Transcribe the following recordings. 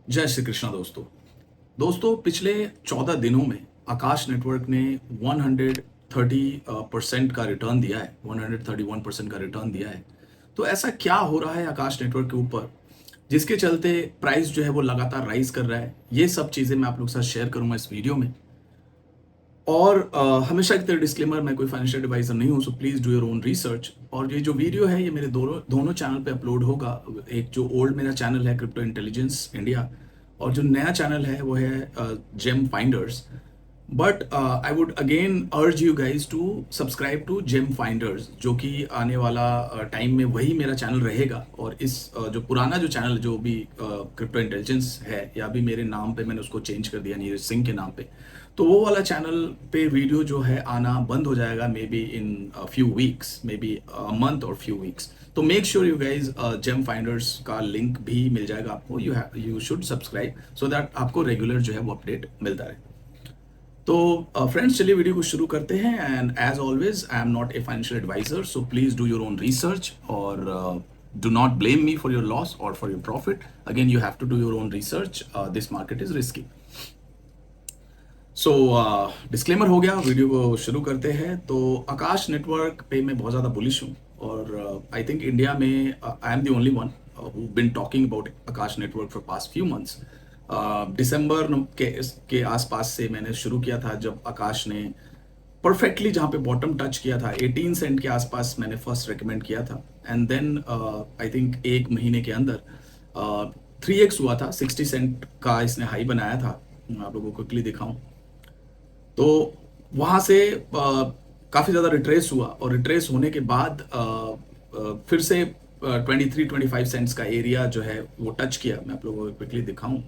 जय श्री कृष्णा दोस्तों। पिछले 14 दिनों में आकाश नेटवर्क ने 130% का रिटर्न दिया है, 131% का रिटर्न दिया है। तो ऐसा क्या हो रहा है आकाश नेटवर्क के ऊपर जिसके चलते प्राइस जो है वो लगातार राइज कर रहा है? ये सब चीज़ें मैं आप लोग के साथ शेयर करूंगा इस वीडियो में। और हमेशा की तरह डिस्क्लेमर, मैं कोई फाइनेंशियल एडवाइजर नहीं हूं, सो please do your own research. और ये जो वीडियो है ये मेरे दोनों दोनों चैनल पे अपलोड होगा। एक जो ओल्ड मेरा चैनल है क्रिप्टो इंटेलिजेंस इंडिया, और जो नया चैनल है वो है Gem Finders. But I would again urge you guys to subscribe to Gem Finders, जो कि आने वाला टाइम में वही मेरा चैनल रहेगा। और इस जो पुराना जो चैनल जो भी क्रिप्टो इंटेलिजेंस है, या भी मेरे नाम पे मैंने उसको चेंज कर दिया नीरज सिंह के नाम पे, तो वो वाला चैनल पे वीडियो जो है आना बंद हो जाएगा, maybe in few weeks, maybe month और फ्यू वीक्स। तो make sure you guys Gem Finders का लिंक भी मिल जाएगा आपको। You should subscribe so that आपको रेगुलर जो है वो अपडेट मिलता रहे। तो फ्रेंड्स, चलिए वीडियो को शुरू करते हैं। And as always, I am not a financial advisor, so please do your own research और do not blame me for your loss और for your profit. Again, you have to do your own research. This market is risky. So disclaimer हो गया, video को शुरू करते हैं। तो आकाश network पे मैं बहुत ज़्यादा बुलिश हूँ, और आई थिंक इंडिया में I am the only one who been talking about Akash network for past few months. दिसंबर के आसपास से मैंने शुरू किया था, जब आकाश ने परफेक्टली जहाँ पे बॉटम टच किया था 18 सेंट के आसपास मैंने फर्स्ट रेकमेंड किया था। एंड देन आई थिंक एक महीने के अंदर 3x हुआ था, 60 सेंट का इसने हाई बनाया था। मैं आप लोगों को क्लिकली दिखाऊं तो वहां से काफी ज्यादा रिट्रेस हुआ, और रिट्रेस होने के बाद फिर से 23-25 सेंट्स का एरिया जो है वो टच किया। मैं आप लोगों को क्विकली दिखाऊं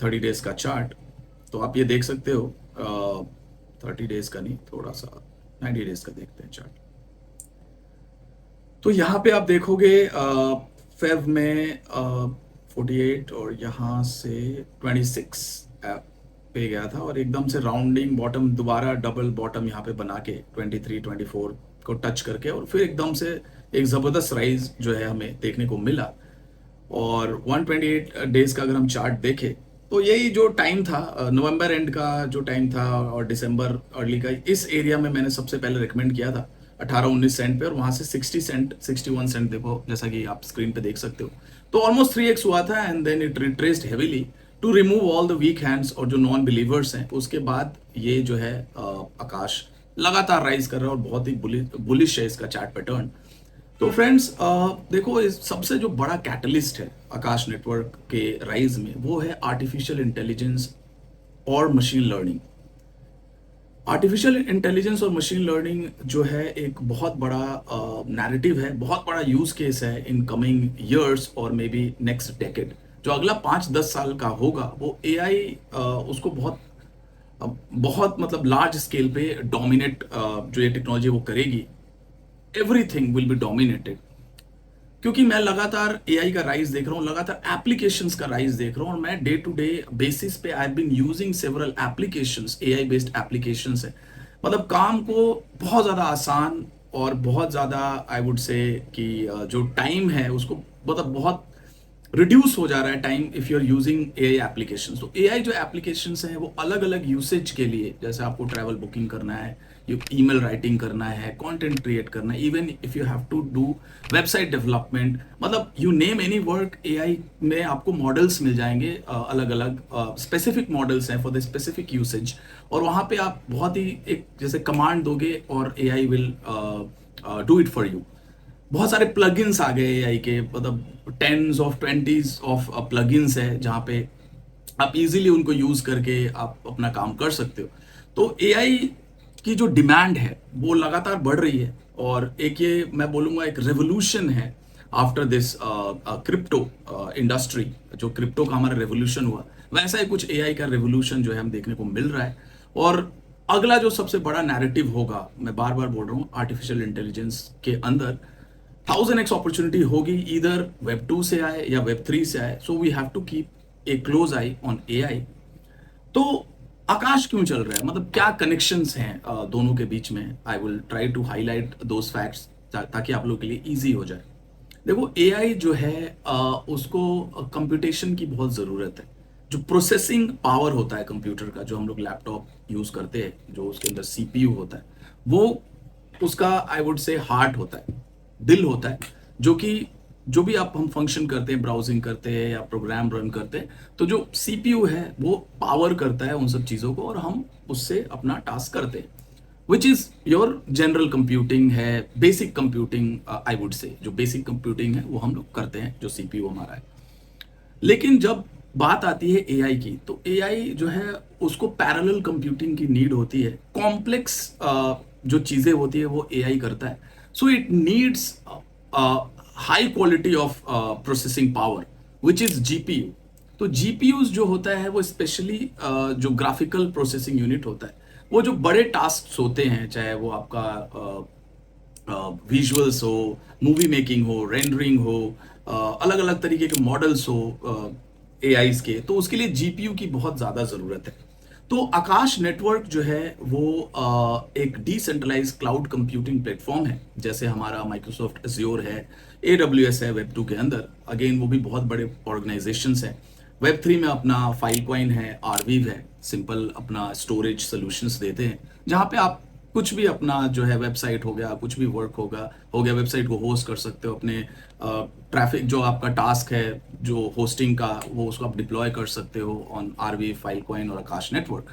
30 डेज का चार्ट, तो आप ये देख सकते हो। 30 डेज का नहीं, थोड़ा सा 90 डेज का देखते हैं चार्ट। तो यहाँ पे आप देखोगे फेब में 48 और यहाँ से 26 पे गया था, और एकदम से राउंडिंग बॉटम, दोबारा डबल बॉटम यहाँ पे बना के 23-24 को टच करके, और फिर एकदम से एक जबरदस्त राइज जो है हमें देखने को मिला। और 128 डेज का अगर हम चार्ट देखें, तो यही जो टाइम था, नवंबर एंड का जो टाइम था और दिसंबर अर्ली का, इस एरिया में मैंने सबसे पहले रिकमेंड किया था 18-19 सेंट पे, और वहां से 60 सेंट 61 सेंट देखो, जैसा कि आप स्क्रीन पे देख सकते हो। तो ऑलमोस्ट 3x हुआ था, and then it retraced heavily to remove all the weak hands और जो नॉन बिलीवर्स हैं। उसके बाद ये जो है आकाश लगातार राइज कर रहा है, और बहुत ही बुलिश है इसका चार्ट पैटर्न। तो फ्रेंड्स, देखो, इस सबसे जो बड़ा कैटलिस्ट है आकाश नेटवर्क के राइज में, वो है आर्टिफिशियल इंटेलिजेंस और मशीन लर्निंग। आर्टिफिशियल इंटेलिजेंस और मशीन लर्निंग जो है एक बहुत बड़ा नैरेटिव है, बहुत बड़ा यूज केस है इन कमिंग ईयर्स और मे बी नेक्स्ट डेकेड। जो अगला 5-10 साल का होगा, वो एआई उसको बहुत मतलब लार्ज स्केल पे डोमिनेट, जो ये टेक्नोलॉजी वो करेगी। एवरीथिंग विल बी डोमिनेटेड, क्योंकि मैं लगातार एआई का राइज देख रहा हूँ, लगातार एप्लीकेशंस का राइज देख रहा हूँ, और मैं डे टू डे बेसिस पे I been using several applications, AI based applications है। मतलब काम को बहुत ज़्यादा आसान और बहुत ज़्यादा, आई वुड से कि जो टाइम है उसको मतलब बहुत रिड्यूस हो जा रहा है time, if you are using AI applications. तो एआई जो एप्लीकेशंस हैं वो अलग अलग यूसेज के लिए, जैसे आपको ट्रैवल बुकिंग करना है, ईमेल राइटिंग करना है, कंटेंट क्रिएट करना है, even if you have to do website development, मतलब you name any work, AI में आपको मॉडल्स मिल जाएंगे। अलग अलग स्पेसिफिक मॉडल्स हैं फॉर द स्पेसिफिक यूसेज, और वहां पे आप बहुत ही एक जैसे कमांड दोगे और AI will do it for you. बहुत सारे प्लगइन्स आ गए एआई के, मतलब tense of 20s of plugins है, जहां पे आप इजीली उनको यूज करके आप अपना काम कर सकते हो। तो एआई की जो डिमांड है वो लगातार बढ़ रही है, और एक ये मैं बोलूंगा एक रेवोल्यूशन है आफ्टर दिस क्रिप्टो इंडस्ट्री। जो क्रिप्टो का हमारा रेवोल्यूशन हुआ, वैसा ही कुछ एआई का रेवोल्यूशन जो है हम देखने को मिल रहा है। और अगला जो सबसे बड़ा नैरेटिव होगा, मैं बार बार बोल रहा हूँ, आर्टिफिशियल इंटेलिजेंस के अंदर 1000x अपॉर्चुनिटी होगी, इधर वेब 2 से आए या वेब 3 से आए। So we have to keep a close eye on AI. तो आकाश क्यों चल रहा है, मतलब क्या कनेक्शंस हैं दोनों के बीच में? I will try to highlight those facts ताकि आप लोगों के लिए इजी हो जाए। देखो एआई जो है उसको कंप्यूटेशन की बहुत ज़रूरत है। जो प्रोसेसिंग पावर होता है कंप्यूटर का, जो हम लोग लैपटॉप यूज़ करते हैं, जो उसके अंदर सीपीयू होता है, वो उसका आई वुड से हार्ट होता है, दिल होता है। जो कि जो भी आप हम फंक्शन करते हैं, ब्राउजिंग करते हैं या प्रोग्राम रन करते हैं, तो जो सीपीयू है वो पावर करता है उन सब चीज़ों को और हम उससे अपना टास्क करते हैं, which is your general computing है, basic computing I would say. जो बेसिक कंप्यूटिंग है वो हम लोग करते हैं, जो सीपीयू हमारा है। लेकिन जब बात आती है एआई की, तो एआई जो है उसको पैरेलल कंप्यूटिंग की नीड होती है। कॉम्प्लेक्स जो चीज़ें होती है वो एआई करता है। So it needs high quality of processing power, which is GPU. तो जीपीयूज जो होता है वो स्पेशली जो ग्राफिकल प्रोसेसिंग यूनिट होता है, वो जो बड़े टास्क होते हैं, चाहे वो आपका विजुअल्स हो, मूवी मेकिंग हो, रेंडरिंग हो, अलग अलग तरीके के मॉडल्स हो एआईज के, तो उसके लिए जीपीयू की बहुत ज़्यादा ज़रूरत है। तो आकाश नेटवर्क जो है वो एक डिसेंट्रलाइज क्लाउड कंप्यूटिंग प्लेटफॉर्म है, जैसे हमारा माइक्रोसॉफ्ट एज्योर है, AWS है वेब 2 के अंदर। अगेन वो भी बहुत बड़े ऑर्गेनाइजेशंस हैं। वेब 3 में अपना फाइलकॉइन है, आरवीव है, सिंपल अपना स्टोरेज सॉल्यूशंस देते हैं, जहाँ पे आप कुछ भी अपना जो है वेबसाइट हो गया, कुछ भी वर्क हो गया, वेबसाइट को होस्ट कर सकते हो। अपने ट्रैफिक जो आपका टास्क है जो होस्टिंग का, वो उसको आप डिप्लॉय कर सकते हो ऑन आरवी, फाइलकॉइन और Akash network.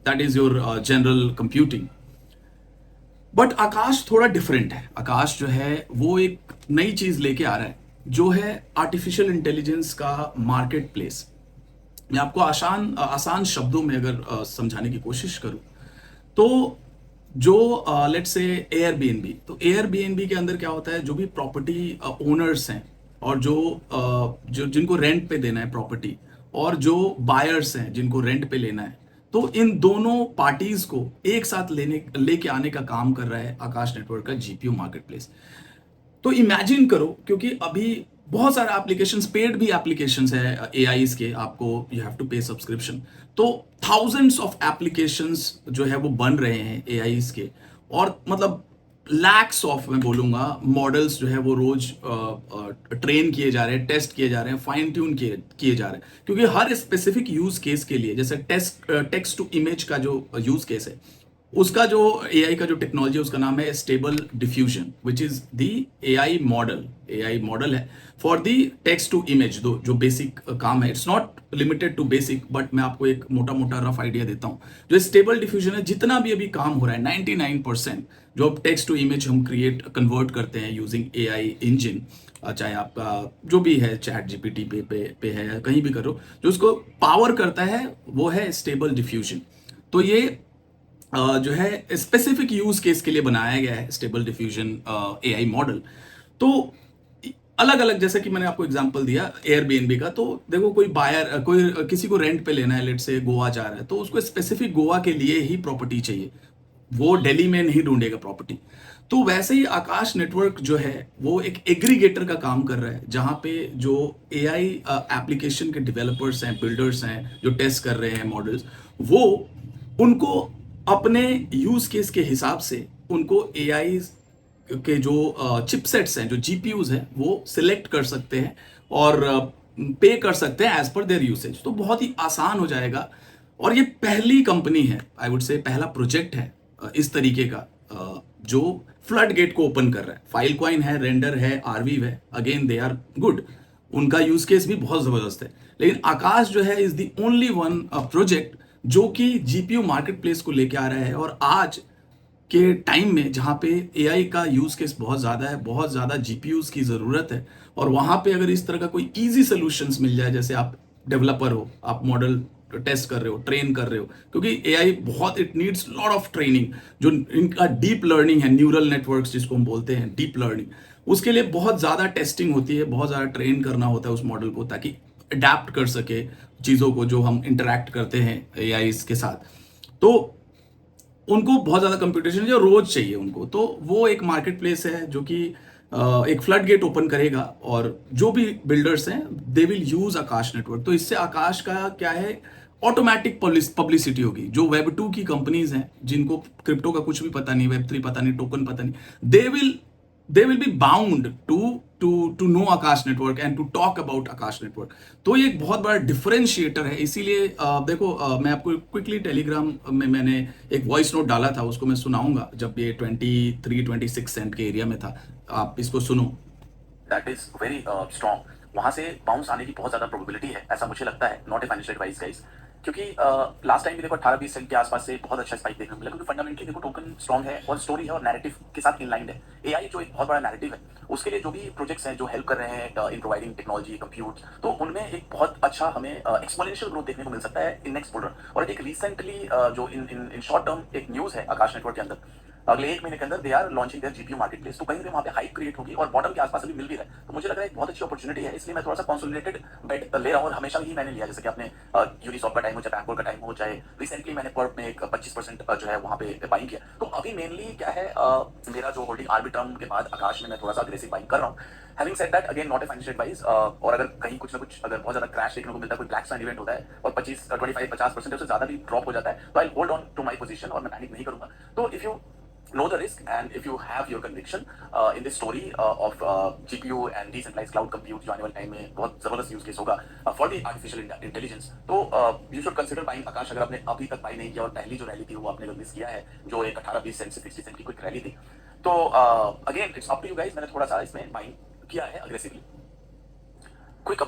That is your general computing. But Akash थोड़ा डिफरेंट है। आकाश जो है वो एक नई चीज लेके आ रहा है, जो है आर्टिफिशियल इंटेलिजेंस का मार्केट प्लेस। मैं आपको आसान आसान शब्दों में अगर समझाने की कोशिश करूं, तो जो लेट्स से एयरबीएनबी, तो एयरबीएनबी के अंदर क्या होता है, जो भी प्रॉपर्टी ओनर्स हैं और जो जिनको रेंट पे देना है प्रॉपर्टी, और जो बायर्स हैं जिनको रेंट पे लेना है, तो इन दोनों पार्टीज को एक साथ लेके आने का काम कर रहा है आकाश नेटवर्क का जीपीयू मार्केट प्लेस। तो इमेजिन करो, क्योंकि अभी बहुत सारे एप्लीकेशंस, पेड भी एप्लीकेशंस है एआईज के, आपको यू हैव टू पे सब्सक्रिप्शन। तो थाउजेंड्स ऑफ एप्लीकेशंस जो है वो बन रहे हैं एआईज के, और मतलब लैक्स ऑफ, मैं बोलूंगा, मॉडल्स जो है वो रोज ट्रेन किए जा रहे हैं, टेस्ट किए जा रहे हैं, फाइन ट्यून किए जा रहे हैं। क्योंकि हर स्पेसिफिक यूज केस के लिए, जैसे टेक्स्ट टू इमेज का जो यूज केस है, उसका जो एआई का जो टेक्नोलॉजी है उसका नाम है stable diffusion, which is the AI model है for the text to image. Though जो बेसिक काम है, it's not limited to basic, but मैं आपको एक मोटा मोटा रफ आइडिया देता हूं। जो स्टेबल डिफ्यूजन है, जितना भी अभी काम हो रहा है 99% जो अब टेक्स्ट टू इमेज हम कन्वर्ट करते हैं यूजिंग एआई इंजन, चाहे आपका जो भी है चैट जीपीटी पे है, कहीं भी करो, जो उसको पावर करता है वो है स्टेबल डिफ्यूजन। तो ये जो है स्पेसिफिक यूज केस के लिए बनाया गया है स्टेबल डिफ्यूजन एआई मॉडल। तो अलग अलग, जैसे कि मैंने आपको एग्जांपल दिया एयरबीएनबी का, तो देखो कोई बायर, कोई किसी को रेंट पे लेना है, लेट से गोवा जा रहा है, तो उसको स्पेसिफिक गोवा के लिए ही प्रॉपर्टी चाहिए, वो दिल्ली में नहीं ढूंढेगा प्रॉपर्टी। तो वैसे ही आकाश नेटवर्क जो है वो एक एग्रीगेटर का काम कर रहा है, जहां पे जो एआई एप्लीकेशन के डेवलपर्स हैं, बिल्डर्स हैं, जो टेस्ट कर रहे हैं मॉडल्स, वो उनको अपने यूज केस के हिसाब से उनको एआई के जो चिपसेट्स हैं, जो जीपीयूज हैं, वो सिलेक्ट कर सकते हैं और पे कर सकते हैं एज पर देयर यूसेज। तो बहुत ही आसान हो जाएगा। और ये पहली कंपनी है, आई वुड से पहला प्रोजेक्ट है इस तरीके का, जो फ्लड गेट को ओपन कर रहा है। फाइलकॉइन है, रेंडर है, आरवीव है, अगेन दे आर गुड, उनका यूज केस भी बहुत जबरदस्त है। लेकिन आकाश जो है is the only one project जो कि जीपीयू मार्केट प्लेस को लेके आ रहा है। और आज के टाइम में जहाँ पे एआई का यूज केस बहुत ज़्यादा है, बहुत ज़्यादा जीपीयूज की ज़रूरत है, और वहाँ पे अगर इस तरह का कोई इजी सोल्यूशंस मिल जाए, जैसे आप डेवलपर हो, आप मॉडल टेस्ट कर रहे हो, ट्रेन कर रहे हो, क्योंकि एआई बहुत, it needs lot of training. जो इनका डीप लर्निंग है, न्यूरल नेटवर्क्स जिसको हम बोलते हैं डीप लर्निंग, उसके लिए बहुत ज़्यादा टेस्टिंग होती है, बहुत ज़्यादा ट्रेन करना होता है उस मॉडल को, ताकि अडेप्ट कर सके चीज़ों को जो हम इंटरेक्ट करते हैं एआई के साथ। तो उनको बहुत ज़्यादा कंप्यूटेशन जो रोज चाहिए उनको। तो वो एक मार्केट प्लेस है जो कि एक फ्लड गेट ओपन करेगा, और जो भी बिल्डर्स हैं they will use Akash network. तो इससे आकाश का क्या है, ऑटोमेटिक पब्लिसिटी होगी। जो वेब 2 की कंपनीज हैं, जिनको क्रिप्टो का कुछ भी पता नहीं, वेब 3 पता नहीं, टोकन पता नहीं, they will be bound to to know Akash network and to talk about Akash network. तो ये एक बहुत बड़ा डिफरेंशिएटर है। इसीलिए देखो मैं आपको क्विकली टेलीग्राम में मैंने एक वॉइस नोट डाला था, उसको मैं सुनाऊंगा जब ये 23-26 सेंट के एरिया में था। आप इसको सुनो। That is very strong. वहां से बाउंस आने की बहुत ज्यादा प्रोबेबिलिटी है, ऐसा मुझे लगता है। Not a financial advice guys, क्योंकि लास्ट टाइम भी देखो 18-20 सेंट के आसपास से बहुत अच्छा स्पाइक देखने को मिला, क्योंकि फंडामेंटली देखो टोकन स्ट्रॉन्ग है और स्टोरी है और नैरेटिव के साथ इनलाइंड है। एआई जो एक बहुत बड़ा नैरेटिव है, उसके लिए जो भी प्रोजेक्ट्स हैं जो हेल्प कर रहे हैं इन प्रोवाइडिंग टेक्नोलॉजी कंप्यूट, तो उनमें एक बहुत अच्छा हमें एक्सपोनेंशियल ग्रोथ देखने को मिल सकता है इन नेक्स्ट बुल रन। और एक रिसेंटली जो इन शॉर्ट टर्म एक न्यूज है आकाश नेटवर्क के अंदर, अगले 1 महीने के अंदर they are launching their GPU marketplace. तो कहीं ना कहीं वहां पे हाइप क्रिएट होगी और बॉटम के आसपास अभी मिल भी रहा है। तो मुझे लग रहा है एक बहुत अच्छी अपॉर्चुनिटी है, इसलिए मैं थोड़ा सा कंसोलिडेटेड बेट ले रहा हूं। और हमेशा ही मैंने लिया, जैसे कि आपने यूनिसॉफ्ट का टाइम हो चाहे बैंकोर का टाइम हो, चाहे रिसेंटली मैंने पर्प में एक 25% जो है वहां पे बाइंग किया। तो अभी मेनली क्या है, मेरा जो होल्डिंग आर्बिट्रम के बाद आकाश में मैं थोड़ा सा अग्रेसिव बाइंग कर रहा हूँ। Having said that, again not a financial advice. और अगर कहीं कुछ ना कुछ अगर बहुत ज्यादा क्रैश देखने को मिलता है, कोई ब्लैक स्वान इवेंट होता है और 25-50% उससे ज्यादा भी ड्रॉप हो जाता है, तो I hold on to my position और मैं पैनिक नहीं करूंगा। तो if you know the risk and if you have your conviction in this story of GPU and decentralized cloud compute जो आने वाले टाइम में बहुत जबरदस्त यूज केस होगा for the artificial intelligence, तो you should consider buying आकाश। अगर आपने अभी तक बाई नहीं किया और पहली जो रैली थी वो आपने मिस किया है, जो एक 18-20 सेंट से 60 सेंट की क्विक रैली थी, तो again it's up to you guys. मैंने थोड़ा सा इसमें बाइंग किया है अग्रेसिवली क्विक।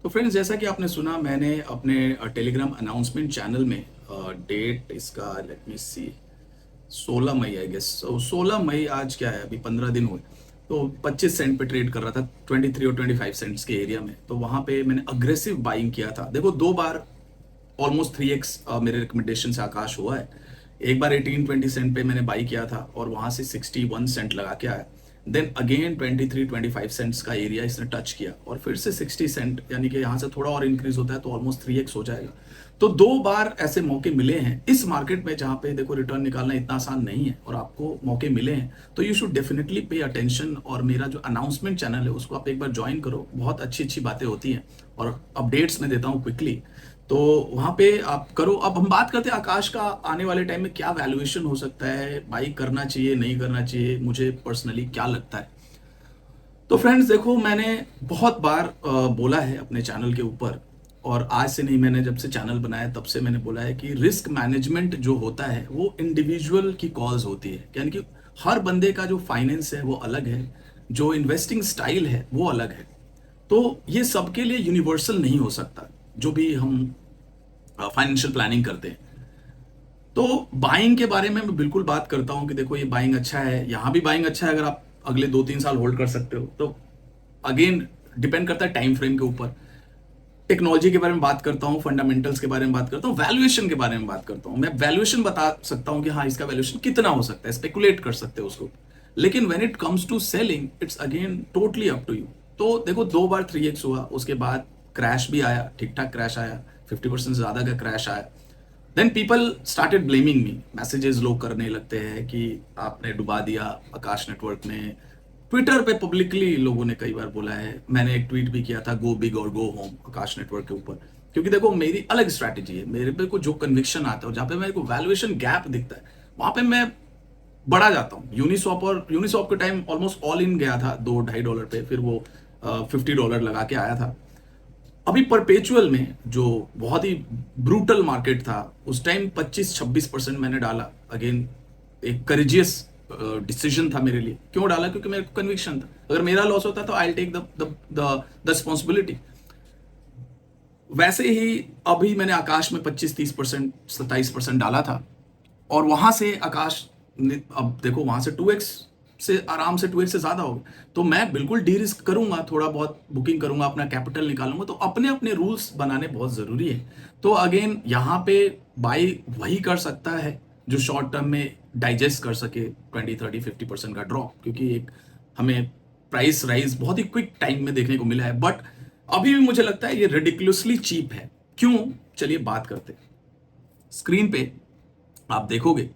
तो फ्रेंड्स, जैसा कि आपने सुना, मैंने अपने टेलीग्राम अनाउंसमेंट चैनल में डेट इसका let me see 16 May I guess, 16 मई आज क्या है, अभी 15 दिन हुए, तो 25 सेंट पे ट्रेड कर रहा था 23 और 25 सेंट्स के एरिया में। तो वहां पे मैंने अग्रेसिव बाइंग किया था। देखो 2 बार ऑलमोस्ट 3x मेरे रिकमेंडेशन से आकाश हुआ है। एक बार 18-20 सेंट पे मैंने बाई किया था और वहां से 61 सेंट लगा के आया। देन अगेन 23-25 सेंट्स का एरिया इसने टच किया और फिर से 60 सेंट, यानी कि यहाँ से थोड़ा और इंक्रीज होता है तो ऑलमोस्ट 3x हो जाएगा। तो 2 बार ऐसे मौके मिले हैं इस मार्केट में, जहाँ पे देखो रिटर्न निकालना इतना आसान नहीं है और आपको मौके मिले हैं, तो you should definitely pay attention. और मेरा जो अनाउंसमेंट चैनल है उसको आप एक बार ज्वाइन करो, बहुत अच्छी अच्छी बातें होती हैं और अपडेट्स मैं देता हूँ क्विकली, तो वहां पे आप करो। अब हम बात करते हैं आकाश का आने वाले टाइम में क्या वैल्यूएशन हो सकता है, बाई करना चाहिए नहीं करना चाहिए, मुझे पर्सनली क्या लगता है। तो फ्रेंड्स देखो, मैंने बहुत बार बोला है अपने चैनल के ऊपर, और आज से नहीं, मैंने जब से चैनल बनाया तब से मैंने बोला है कि रिस्क मैनेजमेंट जो होता है वो इंडिविजुअल की कॉज होती है। यानी कि हर बंदे का जो फाइनेंस है वो अलग है, जो इन्वेस्टिंग स्टाइल है वो अलग है। तो ये सबके लिए यूनिवर्सल नहीं हो सकता जो भी हम फाइनेंशियल प्लानिंग करते हैं। तो बाइंग के बारे में मैं बिल्कुल बात करता हूं कि देखो ये बाइंग अच्छा है, यहां भी बाइंग अच्छा है अगर आप अगले 2-3 साल होल्ड कर सकते हो। तो अगेन डिपेंड करता है टाइम फ्रेम के ऊपर। टेक्नोलॉजी के बारे में बात करता हूं, फंडामेंटल्स के बारे में बात करता हूं, वैल्यूएशन के बारे में बात करता हूं। मैं वैल्यूएशन बता सकता हूं कि हाँ इसका वैल्यूएशन कितना हो सकता है, स्पेकुलेट कर सकते हो उसको। लेकिन when it comes to selling, it's again totally up to you. तो देखो 2 बार 3x हुआ, उसके बाद क्रैश भी आया, ठीक ठाक क्रैश आया, 50% से ज्यादा का क्रैश आया। Then people started blaming me, messages लोग करने लगते हैं कि आपने डुबा दिया आकाश नेटवर्क में। ट्विटर पे पब्लिकली लोगों ने कई बार बोला है, मैंने एक ट्वीट भी किया था, गो बिग और गो होम आकाश नेटवर्क के ऊपर। क्योंकि देखो मेरी अलग स्ट्रैटेजी है, मेरे पे को जो कन्विक्शन आता है, जहाँ पे मेरे को वैल्यूएशन गैप दिखता है वहां पे मैं बढ़ा जाता हूँ। यूनिसॉप के टाइम ऑलमोस्ट ऑल इन गया था $2-2.5 पे, फिर वो $50 लगा के आया था। अभी परपेचुअल में जो बहुत ही ब्रूटल मार्केट था उस टाइम 25-26% मैंने डाला। अगेन एक करेजियस डिसीजन था मेरे लिए। क्यों डाला? क्योंकि मेरे को कन्विक्शन था, अगर मेरा लॉस होता तो आई टेक द रिस्पॉन्सिबिलिटी। वैसे ही अभी मैंने आकाश में 25-30%, 27% डाला था और वहां से आकाश अब देखो वहां से 2x से आराम से 2x से ज्यादा होगा। तो मैं बिल्कुल डी रिस्क करूंगा, थोड़ा बहुत बुकिंग करूंगा, अपना कैपिटल निकालूंगा। तो अपने अपने रूल्स बनाने बहुत जरूरी है। तो अगेन यहाँ पे बाई वही कर सकता है जो शॉर्ट टर्म में डाइजेस्ट कर सके 20-30-50% का ड्रॉप, क्योंकि एक हमें प्राइस राइज बहुत ही क्विक टाइम में देखने को मिला है। बट अभी भी मुझे लगता है ये रेडिकुलसली चीप है। क्यों? चलिए बात करते हैं। स्क्रीन पे आप देखोगे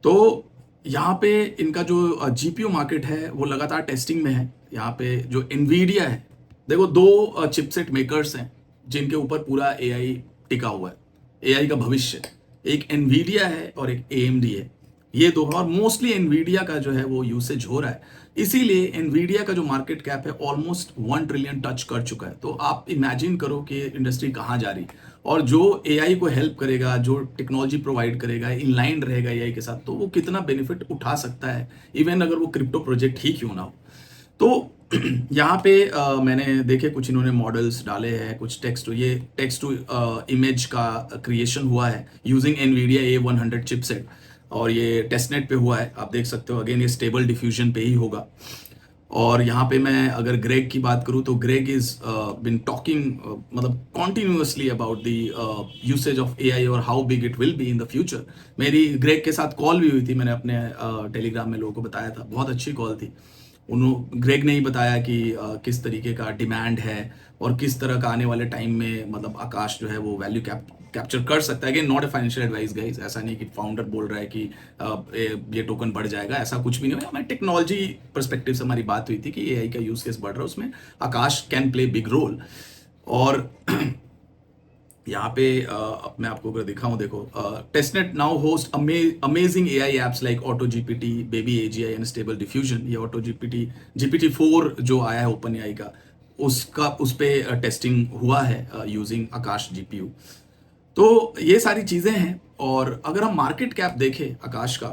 तो यहाँ पे इनका जो जीपीयू मार्केट है वो लगातार टेस्टिंग में है। यहाँ पे जो एनवीडिया है, देखो 2 चिपसेट मेकर्स हैं जिनके ऊपर पूरा एआई टिका हुआ है, एआई का भविष्य। एक एनवीडिया है और एक एएमडी है। ये दो, और मोस्टली एनवीडिया का जो है वो यूसेज हो रहा है, इसीलिए एनवीडिया का जो मार्केट कैप है ऑलमोस्ट 1 ट्रिलियन टच कर चुका है। तो आप इमेजिन करो कि इंडस्ट्री कहाँ जा रही है, और जो एआई को हेल्प करेगा, जो टेक्नोलॉजी प्रोवाइड करेगा, इनलाइन रहेगा एआई के साथ, तो वो कितना बेनिफिट उठा सकता है, इवन अगर वो क्रिप्टो प्रोजेक्ट ही क्यों ना हो। तो यहाँ पे मैंने देखे कुछ इन्होंने मॉडल्स डाले हैं, कुछ टेक्स्ट टू इमेज का क्रिएशन हुआ है यूजिंग एनवीडिया A100 चिपसेट, और ये टेस्टनेट पे हुआ है, आप देख सकते हो। अगेन ये स्टेबल डिफ्यूजन पे ही होगा। और यहाँ पे मैं अगर ग्रेग की बात करूँ तो ग्रेग इज बिन टॉकिंग मतलब continuously about the usage of AI और how big it will be in the future. मेरी ग्रेग के साथ कॉल भी हुई थी, मैंने अपने टेलीग्राम में लोगों को बताया था, बहुत अच्छी कॉल थी। ग्रेग ने ही बताया कि किस तरीके का डिमांड है और किस तरह का आने वाले टाइम में मतलब आकाश जो है वो वैल्यू कैप्चर कर सकता है। Again not a financial advice guys, ऐसा नहीं कि फाउंडर बोल रहा है कि ये टोकन बढ़ जाएगा, ऐसा कुछ भी नहीं होगा। हमारी टेक्नोलॉजी परस्पेक्टिव से हमारी बात हुई थी कि एआई का यूज केस बढ़ रहा है, उसमें आकाश कैन प्ले बिग रोल। और यहाँ पे मैं आपको अगर दिखाऊं, देखो testnet now host amazing AI apps like auto GPT, baby AGI and stable diffusion. ये ऑटो जीपीटी 4 जो आया है ओपन एआई का, उस पे टेस्टिंग हुआ है यूजिंग आकाश जीपीयू। तो ये सारी चीजें हैं। और अगर हम मार्केट कैप देखें आकाश का,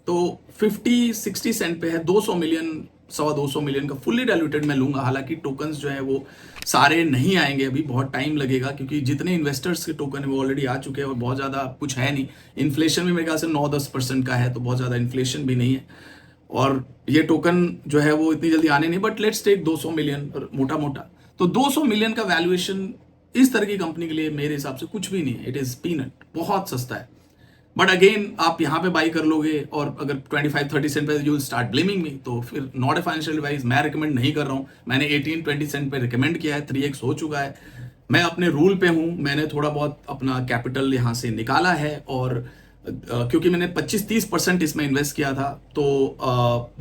तो 50-60 सेंट पे है, 200 मिलियन, 125 मिलियन का फुल्ली डाइल्यूटेड मैं लूंगा। हालांकि टोकन्स जो है वो सारे नहीं आएंगे, अभी बहुत टाइम लगेगा, क्योंकि जितने इन्वेस्टर्स के टोकन है वो ऑलरेडी आ चुके हैं और बहुत ज़्यादा कुछ है नहीं। इन्फ्लेशन भी मेरे ख्याल से 9-10% का है, तो बहुत ज़्यादा इन्फ्लेशन भी नहीं है, और ये टोकन जो है वो इतनी जल्दी आने नहीं। बट लेट्स टेक 200 मिलियन मोटा मोटा, तो 200 मिलियन का वैल्यूएशन इस तरह की कंपनी के लिए मेरे हिसाब से कुछ भी नहीं है। इट इज़ पीनट, बहुत सस्ता है। बट अगेन आप यहाँ पे बाई कर लोगे और अगर 25-30 सेंट पे यू स्टार्ट ब्लेमिंग मी, तो फिर नॉट ए फाइनेंशियल एडवाइस, मैं रिकमेंड नहीं कर रहा हूँ। मैंने 18-20 सेंट पे रिकमेंड किया है, 3x हो चुका है। मैं अपने रूल पे हूँ, मैंने थोड़ा बहुत अपना कैपिटल यहाँ से निकाला है, और क्योंकि मैंने 25-30% इसमें इन्वेस्ट किया था, तो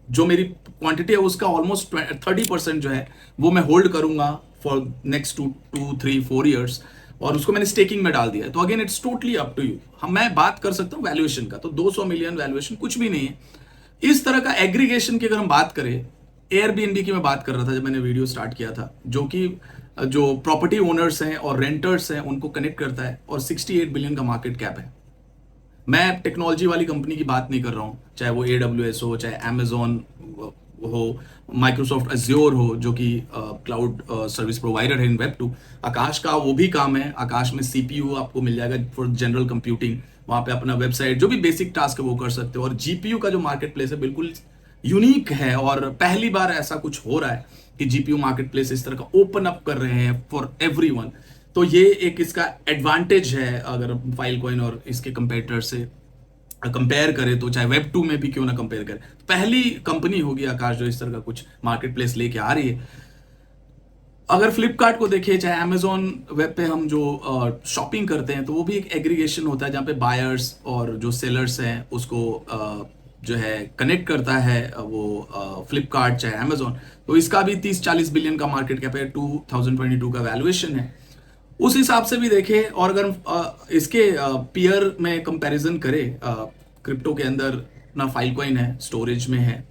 जो मेरी क्वांटिटी है उसका ऑलमोस्ट 30% जो है वो मैं होल्ड करूंगा फॉर नेक्स्ट 2-3-4 ईयर्स, और उसको मैंने स्टेकिंग में डाल दिया है। तो again it's totally up to you. हम मैं बात कर सकता हूँ वैल्यूएशन का, तो 200 मिलियन वैल्यूएशन कुछ भी नहीं है। इस तरह का एग्रीगेशन की अगर हम बात करें, एयरबीएनबी की मैं बात कर रहा था जब मैंने वीडियो स्टार्ट किया था, जो प्रॉपर्टी ओनर्स हैं और रेंटर्स हैं उनको कनेक्ट करता है, और 68 बिलियन का मार्केट कैप है। मैं टेक्नोलॉजी वाली कंपनी की बात नहीं कर रहा हूँ, चाहे वो AWS हो, चाहे Amazon हो, माइक्रोसॉफ्ट अज्योर हो, जो कि क्लाउड सर्विस प्रोवाइडर है इन Web2। आकाश का वो भी काम है, आकाश में CPU आपको मिल जाएगा फॉर जनरल कंप्यूटिंग, वहाँ पे अपना वेबसाइट जो भी बेसिक टास्क है वो कर सकते हो। और GPU का जो मार्केट प्लेस है बिल्कुल यूनिक है, और पहली बार ऐसा कुछ हो रहा है कि GPU मार्केट प्लेस इस तरह का ओपन अप कर रहे हैं फॉर एवरीवन। तो ये एक इसका एडवांटेज है, अगर फाइल कॉइन और इसके कंपेटिटर से कंपेयर करें, तो चाहे Web2 में भी क्यों ना कंपेयर करें, तो पहली कंपनी होगी आकाश जो इस तरह का कुछ मार्केट प्लेस लेके आ रही है। अगर फ्लिपकार्ट को देखें, चाहे Amazon वेब पे हम जो शॉपिंग करते हैं, तो वो भी एक एग्रीगेशन होता है जहाँ पे बायर्स और जो सेलर्स हैं उसको जो है कनेक्ट करता है वो फ्लिपकार्ट चाहे Amazon। तो इसका भी 30-40 बिलियन का मार्केट कैप है, 2022 का वैल्यूएशन है। उस हिसाब से भी देखें, और अगर इसके पीयर में कंपैरिजन करें, क्रिप्टो के अंदर ना फाइल कॉइन है, स्टोरेज में है,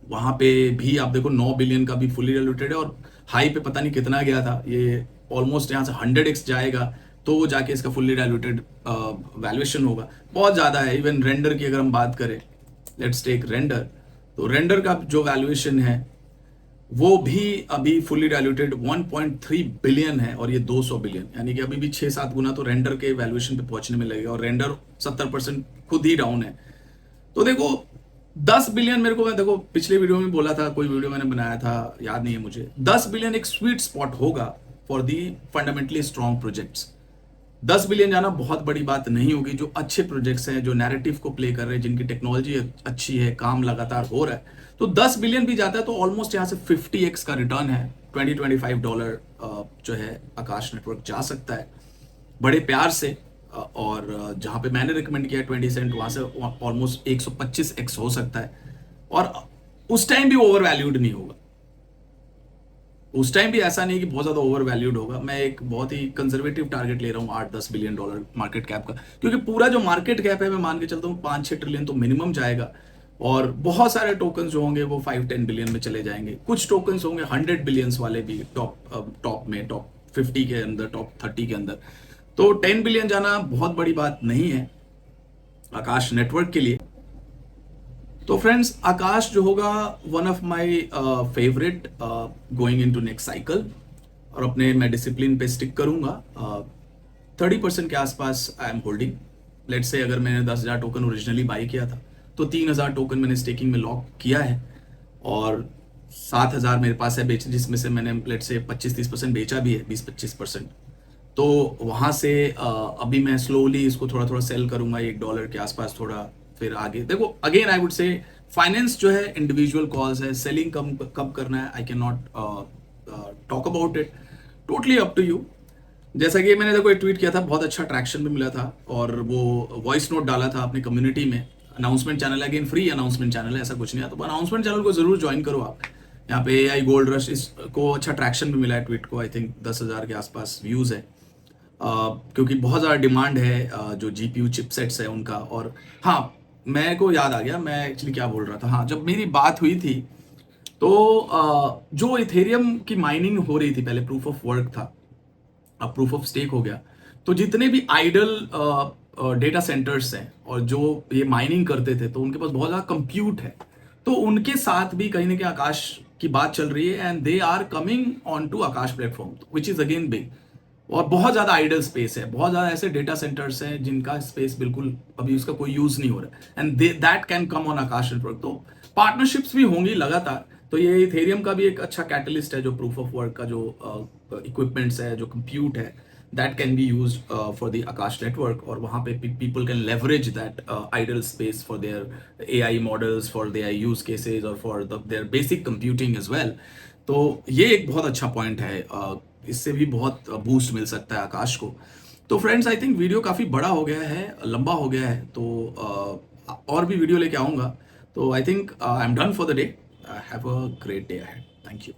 वहां पे भी आप देखो 9 बिलियन का भी फुली डाइल्यूटेड है, और हाई पे पता नहीं कितना गया था, ये ऑलमोस्ट यहाँ से 100x जाएगा, तो वो जाके इसका फुल्ली डाइल्यूटेड वैल्यूएशन होगा, बहुत ज़्यादा है। इवन रेंडर की अगर हम बात करें, लेट्स टेक रेंडर, तो रेंडर का जो वैल्यूएशन है वो भी अभी फुल्ली डाइल्यूटेड 1.3 बिलियन है, और ये 200 बिलियन, यानी कि अभी भी 6-7 गुना तो रेंडर के वैल्यूएशन पे पहुंचने में लगेगा, और रेंडर 70% खुद ही डाउन है। तो देखो 10 बिलियन, मेरे को, मैं देखो पिछले वीडियो में बोला था, कोई वीडियो मैंने बनाया था, याद नहीं है मुझे, 10 बिलियन एक स्वीट स्पॉट होगा for the fundamentally strong projects. 10 billion जाना बहुत बड़ी बात नहीं होगी, जो अच्छे प्रोजेक्ट्स हैं, जो नैरेटिव को प्ले कर रहे हैं, जिनकी टेक्नोलॉजी अच्छी है, काम लगातार हो रहा है, तो 10 बिलियन भी जाता है तो ऑलमोस्ट यहाँ से 50x का रिटर्न है, $20-25 जो है आकाश नेटवर्क जा सकता है बड़े प्यार से। और जहाँ पे मैंने रिकमेंड किया 20 सेंट, वहाँ से ऑलमोस्ट 125x हो सकता है, और उस टाइम भी ओवर वैल्यूड नहीं होगा। उस टाइम भी ऐसा नहीं कि बहुत ज़्यादा ओवर वैल्यूड होगा। मैं एक बहुत ही कंजर्वेटिव टारगेट ले रहा हूँ 8-10 बिलियन डॉलर मार्केट कैप का, क्योंकि पूरा जो मार्केट कैप है मैं मान के चलता हूँ 5-6 ट्रिलियन तो मिनिमम जाएगा, और बहुत सारे टोकन जो होंगे वो 5-10 बिलियन में चले जाएंगे। कुछ टोकन होंगे 100 बिलियंस वाले भी, टॉप 50 के अंदर, टॉप 30 के अंदर। तो 10 बिलियन जाना बहुत बड़ी बात नहीं है आकाश नेटवर्क के लिए। तो फ्रेंड्स, आकाश जो होगा one of my favourite going into next cycle, और अपने मैं डिसिप्लिन पे स्टिक करूंगा। 30% के आसपास I am holding. Let's say अगर मैंने 10,000 टोकन ओरिजिनली बाई किया था तो 3,000 टोकन मैंने स्टेकिंग में लॉक किया है, और 7,000 मेरे पास है बेच, जिसमें से मैंने लेट्स से 25-30% बेचा भी है, 20-25%। तो वहां से अभी मैं स्लोली इसको थोड़ा थोड़ा सेल करूंगा $1 के आसपास, थोड़ा फिर आगे देखो। Again I would say finance जो है इंडिविजुअल कॉल्स है, सेलिंग कब करना है I can not talk about it, totally up to you. जैसा कि मैंने देखो एक ट्वीट किया था, बहुत अच्छा ट्रैक्शन भी मिला था, और वो वॉइस नोट डाला था अपनी कम्युनिटी में। अनाउंसमेंट चैनल है, अगेन फ्री अनाउंसमेंट चैनल है, ऐसा कुछ नहीं है, तो अनाउंसमेंट चैनल को जरूर ज्वाइन करो आप। यहाँ पे AI गोल्ड रश इसको अच्छा ट्रैक्शन भी मिला है, ट्वीट को आई थिंक 10,000 के आसपास व्यूज है। क्योंकि बहुत ज़्यादा डिमांड है जो GPU चिपसेट्स है उनका। और हाँ, मेरे को याद आ गया मैं एक्चुअली क्या बोल रहा था। हाँ, जब मेरी बात हुई थी तो जो इथेरियम की माइनिंग हो रही थी पहले, प्रूफ ऑफ वर्क था, अब प्रूफ ऑफ स्टेक हो गया, तो जितने भी आइडल डेटा सेंटर्स हैं और जो ये माइनिंग करते थे तो उनके पास बहुत ज़्यादा कंप्यूट है, तो उनके साथ भी कहीं ना कहीं आकाश की बात चल रही है, and they are coming on to Aakash platform, which is again big. और बहुत ज्यादा आइडल स्पेस है, बहुत ज्यादा ऐसे डेटा सेंटर्स हैं जिनका स्पेस बिल्कुल अभी उसका कोई यूज नहीं हो रहा है, and that can come on Akash network. तो पार्टनरशिप्स भी होंगी लगातार। तो ये इथेरियम का भी एक अच्छा कैटलिस्ट है, जो प्रूफ ऑफ वर्क का जो इक्विपमेंट्स है, जो कंप्यूट है, that can be use for the Akash network, और वहां पे people can leverage that idle space for their AI models, for their use cases, और for their basic computing as well. तो ये एक बहुत अच्छा पॉइंट है, इससे भी बहुत बूस्ट मिल सकता है आकाश को। तो फ्रेंड्स, आई थिंक वीडियो काफ़ी बड़ा हो गया है, लंबा हो गया है, तो और भी वीडियो लेके आऊँगा। तो I think I am done for the day. Have a great day ahead. Thank you.